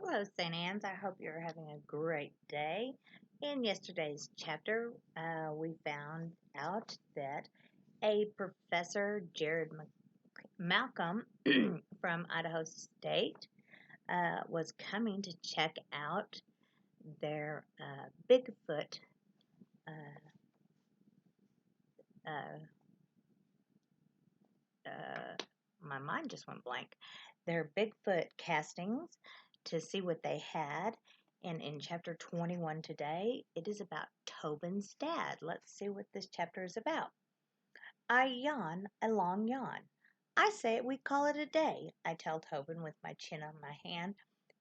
Hello, St. Anne's. I hope you're having a great day. In yesterday's chapter, we found out that a professor, Jared Malcolm from Idaho State, was coming to check out their Bigfoot. Uh, uh, my mind just went blank. Their Bigfoot castings to see what they had. And in chapter 21 today, it is about Tobin's dad. Let's see what this chapter is about. I yawn a long yawn. I say we call it a day, I tell Tobin with my chin on my hand.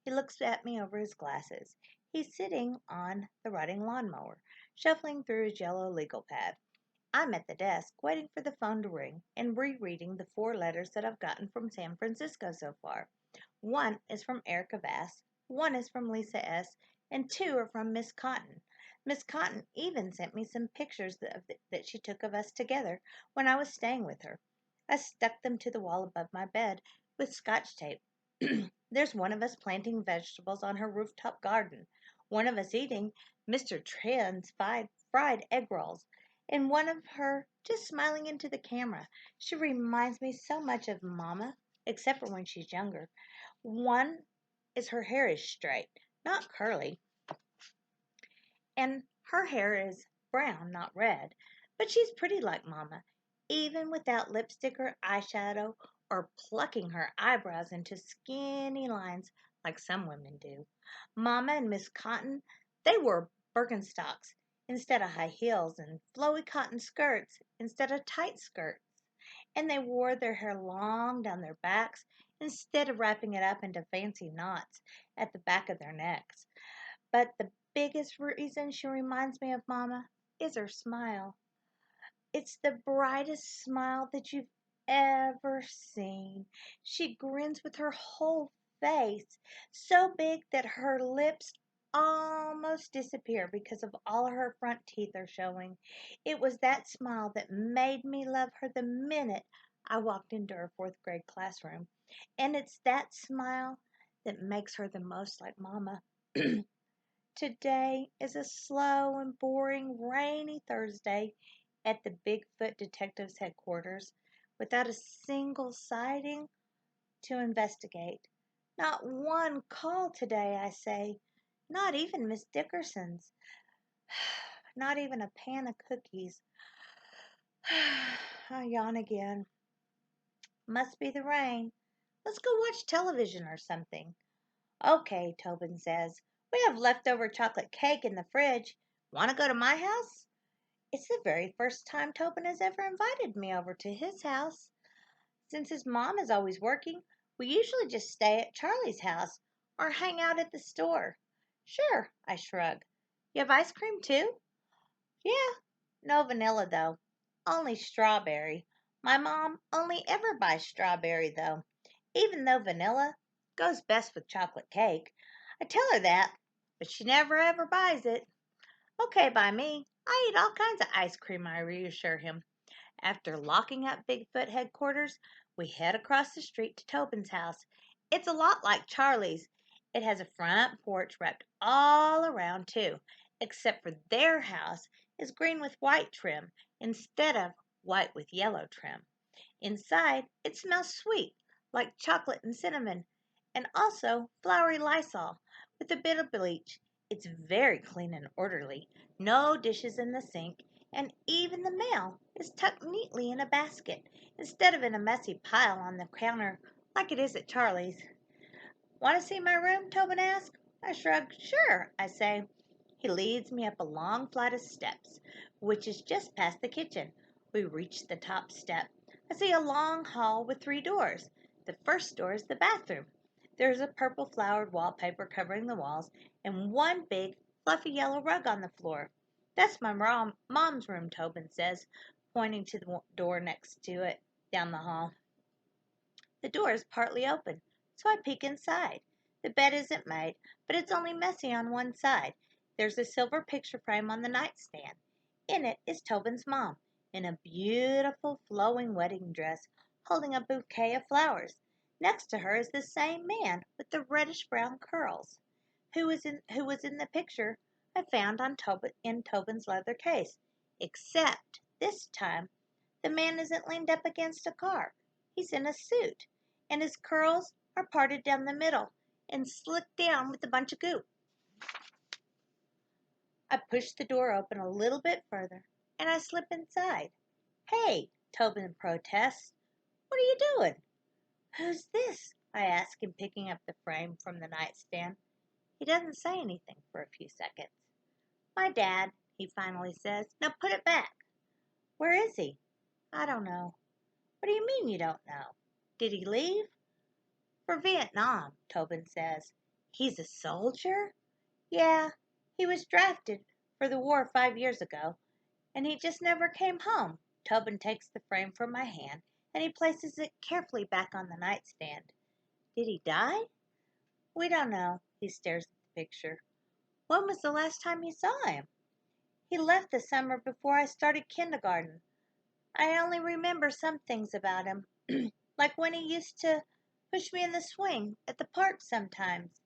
He looks at me over his glasses. He's sitting on the rotting lawnmower, shuffling through his yellow legal pad. I'm at the desk, waiting for the phone to ring and rereading the 4 letters that I've gotten from San Francisco so far. One is from Erica Vass, one is from Lisa S., and 2 are from Miss Cotton. Miss Cotton even sent me some pictures that she took of us together when I was staying with her. I stuck them to the wall above my bed with scotch tape. There's one of us planting vegetables on her rooftop garden, one of us eating Mr. Trent's fried egg rolls, and one of her just smiling into the camera. She reminds me so much of Mama, except for when she's younger. One is her hair is straight, not curly, and her hair is brown, not red. But she's pretty like Mama, even without lipstick or eyeshadow or plucking her eyebrows into skinny lines like some women do. Mama and Miss Cotton, they wore Birkenstocks instead of high heels and flowy cotton skirts instead of tight skirts. And they wore their hair long down their backs instead of wrapping it up into fancy knots at the back of their necks. But the biggest reason she reminds me of Mama is her smile. It's the brightest smile that you've ever seen. She grins with her whole face, so big that her lips almost disappear because of all her front teeth are showing. It was that smile that made me love her the minute I walked into her 4th grade classroom. And it's that smile that makes her the most like Mama. Today is a slow and boring rainy Thursday at the Bigfoot Detectives Headquarters without a single sighting to investigate. Not one call today, I say. Not even Miss Dickerson's. Not even a pan of cookies. I yawn again. Must be the rain. Let's go watch television or something. Okay, Tobin says. We have leftover chocolate cake in the fridge. Want to go to my house? It's the very first time Tobin has ever invited me over to his house. Since his mom is always working, we usually just stay at Charlie's house or hang out at the store. Sure, I shrug. You have ice cream too? Yeah, no vanilla though. Only strawberry. My mom only ever buys strawberry though, even though vanilla goes best with chocolate cake. I tell her that, but she never ever buys it. Okay by me. I eat all kinds of ice cream, I reassure him. After locking up Bigfoot headquarters, we head across the street to Tobin's house. It's a lot like Charlie's. It has a front porch wrapped all around, too, except for their house is green with white trim instead of white with yellow trim. Inside, it smells sweet, like chocolate and cinnamon, and also flowery Lysol with a bit of bleach. It's very clean and orderly, no dishes in the sink, and even the mail is tucked neatly in a basket instead of in a messy pile on the counter like it is at Charlie's. Want to see my room? Tobin asks. I shrug. Sure, I say. He leads me up a long flight of steps, which is just past the kitchen. We reach the top step. I see a long hall with 3 doors. The first door is the bathroom. There's a purple flowered wallpaper covering the walls and one big fluffy yellow rug on the floor. That's my mom's room, Tobin says, pointing to the door next to it down the hall. The door is partly open, so I peek inside. The bed isn't made, but it's only messy on one side. There's a silver picture frame on the nightstand. In it is Tobin's mom, in a beautiful flowing wedding dress, holding a bouquet of flowers. Next to her is the same man with the reddish-brown curls, who was in the picture I found in Tobin's leather case. Except this time the man isn't leaned up against a car. He's in a suit, and his curls are parted down the middle and slicked down with a bunch of goop. I push the door open a little bit further, and I slip inside. "Hey," Tobin protests. "What are you doing?" "Who's this?" I ask him, picking up the frame from the nightstand. He doesn't say anything for a few seconds. "My dad," he finally says. "Now put it back." "Where is he?" "I don't know." "What do you mean you don't know? Did he leave?" "For Vietnam," Tobin says. "He's a soldier?" "Yeah, he was drafted for the war 5 years ago, and he just never came home." Tobin takes the frame from my hand, and he places it carefully back on the nightstand. "Did he die?" "We don't know." He stares at the picture. "When was the last time you saw him?" "He left the summer before I started kindergarten. I only remember some things about him, like when he used to push me in the swing at the park sometimes,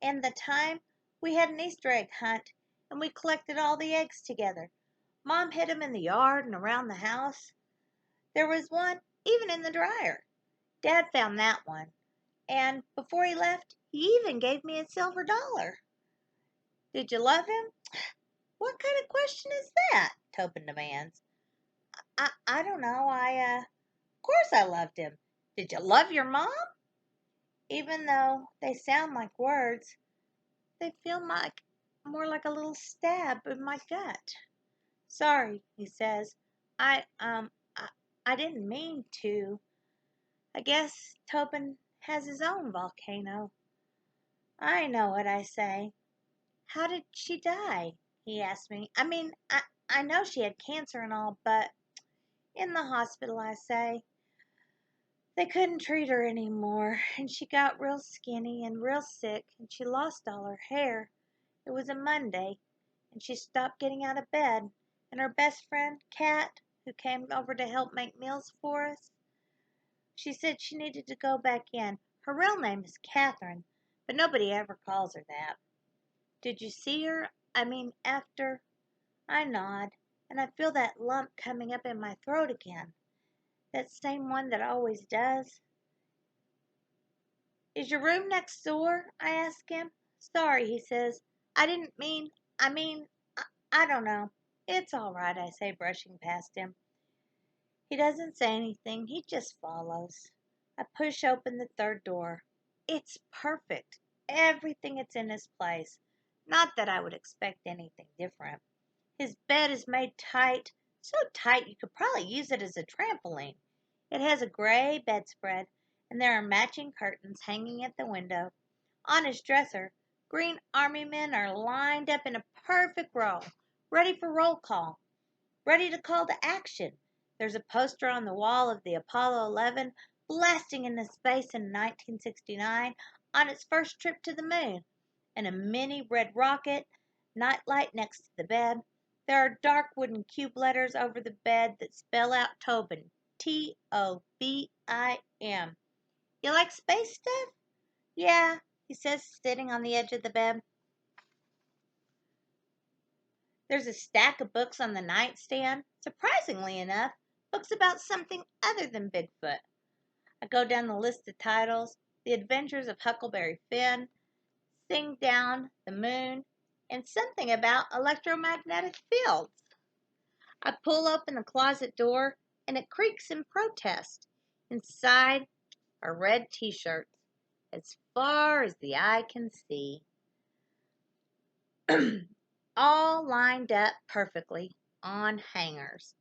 and the time we had an Easter egg hunt and we collected all the eggs together. Mom hid 'em in the yard and around the house. There was one even in the dryer. Dad found that one, and before he left he even gave me a silver dollar." "Did you love him?" "What kind of question is that?" Tobin demands. I don't know. Of course I loved him. Did you love your mom?" Even though they sound like words, they feel more like a little stab in my gut. "Sorry," he says. I, um, I, I didn't mean to. I guess Tobin has his own volcano." "I know it," I say. "How did she die?" he asks me. I know she had cancer and all, but in the hospital," I say. "They couldn't treat her any more, and she got real skinny and real sick, and she lost all her hair. It was a Monday, and she stopped getting out of bed, and her best friend, Kat, who came over to help make meals for us, she said she needed to go back in. Her real name is Catherine, but nobody ever calls her that." "Did you see her? After?" I nod, and I feel that lump coming up in my throat again. That same one that always does. "Is your room next door?" I ask him. "Sorry," he says. "I didn't mean, I mean, I don't know." "It's all right," I say, brushing past him. He doesn't say anything. He just follows. I push open the third door. It's perfect. Everything is in its place. Not that I would expect anything different. His bed is made tight, so tight you could probably use it as a trampoline. It has a gray bedspread, and there are matching curtains hanging at the window. On his dresser, green army men are lined up in a perfect row, ready for roll call, ready to call to action. There's a poster on the wall of the Apollo 11 blasting into space in 1969 on its first trip to the moon, and a mini red rocket nightlight next to the bed. There are dark wooden cube letters over the bed that spell out Tobin. Tobim. "You like space stuff?" "Yeah," he says, sitting on the edge of the bed. There's a stack of books on the nightstand. Surprisingly enough, books about something other than Bigfoot. I go down the list of titles: The Adventures of Huckleberry Finn, Sing Down the Moon, and something about electromagnetic fields. I pull open the closet door, and it creaks in protest. Inside are red t-shirts, as far as the eye can see, all lined up perfectly on hangers.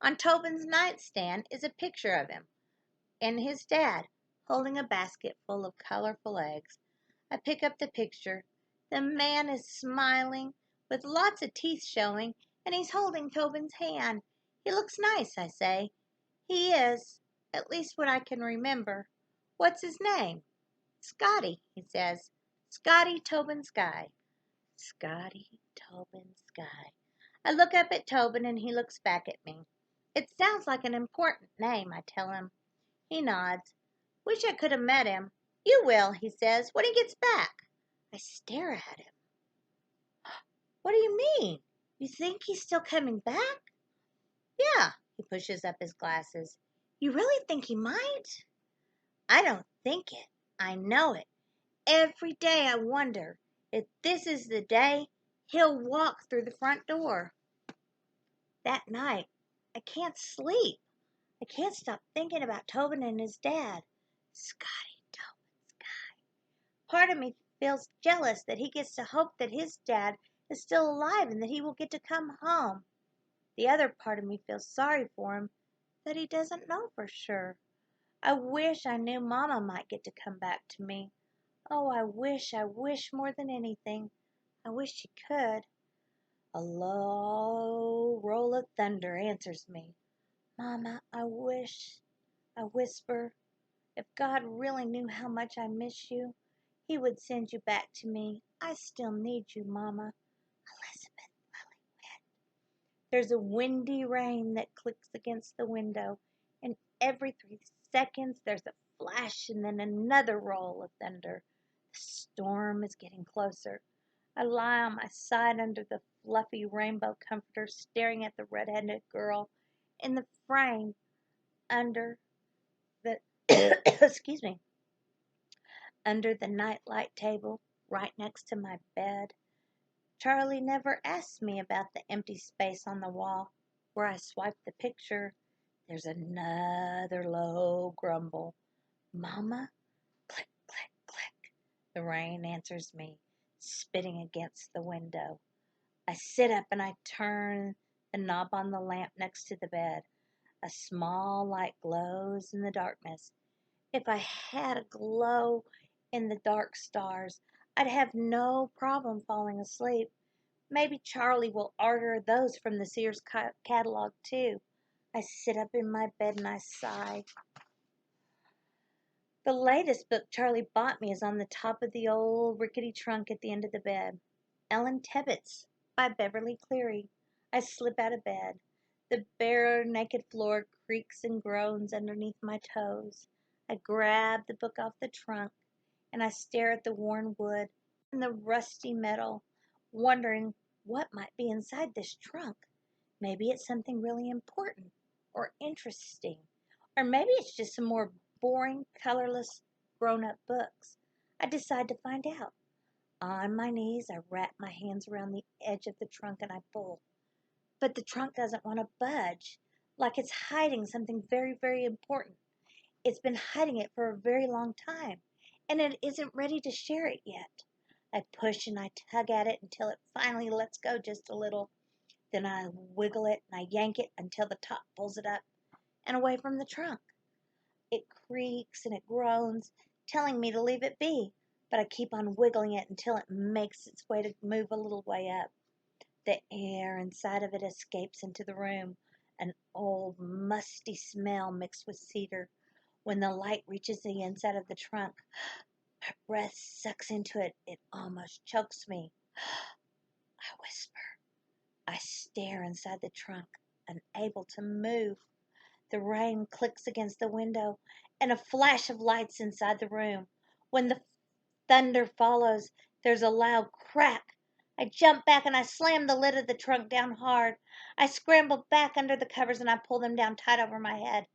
On Tobin's nightstand is a picture of him and his dad holding a basket full of colorful eggs. I pick up the picture. The man is smiling, with lots of teeth showing, and he's holding Tobin's hand. "He looks nice," I say. "He is, at least what I can remember." "What's his name?" "Scotty," he says. "Scotty Tobin Sky." Scotty Tobin Sky. I look up at Tobin, and he looks back at me. "It sounds like an important name," I tell him. He nods. Wish I could have met him. You will, he says, when he gets back. I stare at him. What do you mean? You think he's still coming back? Yeah, he pushes up his glasses. You really think he might? I don't think it. I know it. Every day I wonder if this is the day he'll walk through the front door. That night, I can't sleep. I can't stop thinking about Tobin and his dad. Scotty, Tobin, Scotty. Part of me feels jealous that he gets to hope that his dad is still alive and that he will get to come home. The other part of me feels sorry for him that he doesn't know for sure. I wish I knew Mama might get to come back to me. Oh, I wish more than anything. I wish she could. A low roll of thunder answers me. Mama, I whisper, if God really knew how much I miss you, he would send you back to me. I still need you, Mama. Elizabeth Lillywhite. There's a windy rain that clicks against the window, and every 3 seconds there's a flash and then another roll of thunder. The storm is getting closer. I lie on my side under the fluffy rainbow comforter, staring at the red-headed girl in the frame under the excuse me, under the nightlight table right next to my bed. Charlie never asked me about the empty space on the wall. Where I swipe the picture, there's another low grumble. Mama? Click, click, click. The rain answers me, spitting against the window. I sit up and I turn the knob on the lamp next to the bed. A small light glows in the darkness. If I had a glow in the dark stars, I'd have no problem falling asleep. Maybe Charlie will order those from the Sears catalog too. I sit up in my bed and I sigh. The latest book Charlie bought me is on the top of the old rickety trunk at the end of the bed. Ellen Tebbitts by Beverly Cleary. I slip out of bed. The bare, naked floor creaks and groans underneath my toes. I grab the book off the trunk and I stare at the worn wood and the rusty metal, wondering what might be inside this trunk. Maybe it's something really important or interesting, or maybe it's just some more boring, colorless, grown-up books. I decide to find out. On my knees, I wrap my hands around the edge of the trunk and I pull. But the trunk doesn't want to budge, like it's hiding something very, very important. It's been hiding it for a very long time, and it isn't ready to share it yet. I push and I tug at it until it finally lets go just a little. Then I wiggle it and I yank it until the top pulls it up and away from the trunk. It creaks and it groans, telling me to leave it be, but I keep on wiggling it until it makes its way to move a little way up. The air inside of it escapes into the room, an old musty smell mixed with cedar. When the light reaches the inside of the trunk, my breath sucks into it. It almost chokes me. I whisper. I stare inside the trunk, unable to move. The rain clicks against the window, and a flash of lights inside the room. When the thunder follows, there's a loud crack. I jump back and I slam the lid of the trunk down hard. I scramble back under the covers and I pull them down tight over my head.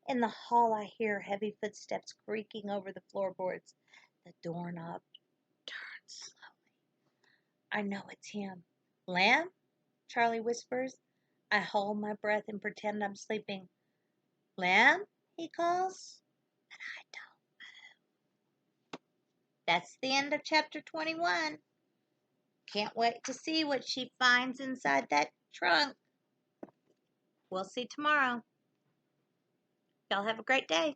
In the hall, I hear heavy footsteps creaking over the floorboards. The doorknob turns slowly. I know it's him. Lamb? Charlie whispers. I hold my breath and pretend I'm sleeping. Lamb? He calls. But I don't. That's the end of chapter 21. Can't wait to see what she finds inside that trunk. We'll see tomorrow. Y'all have a great day.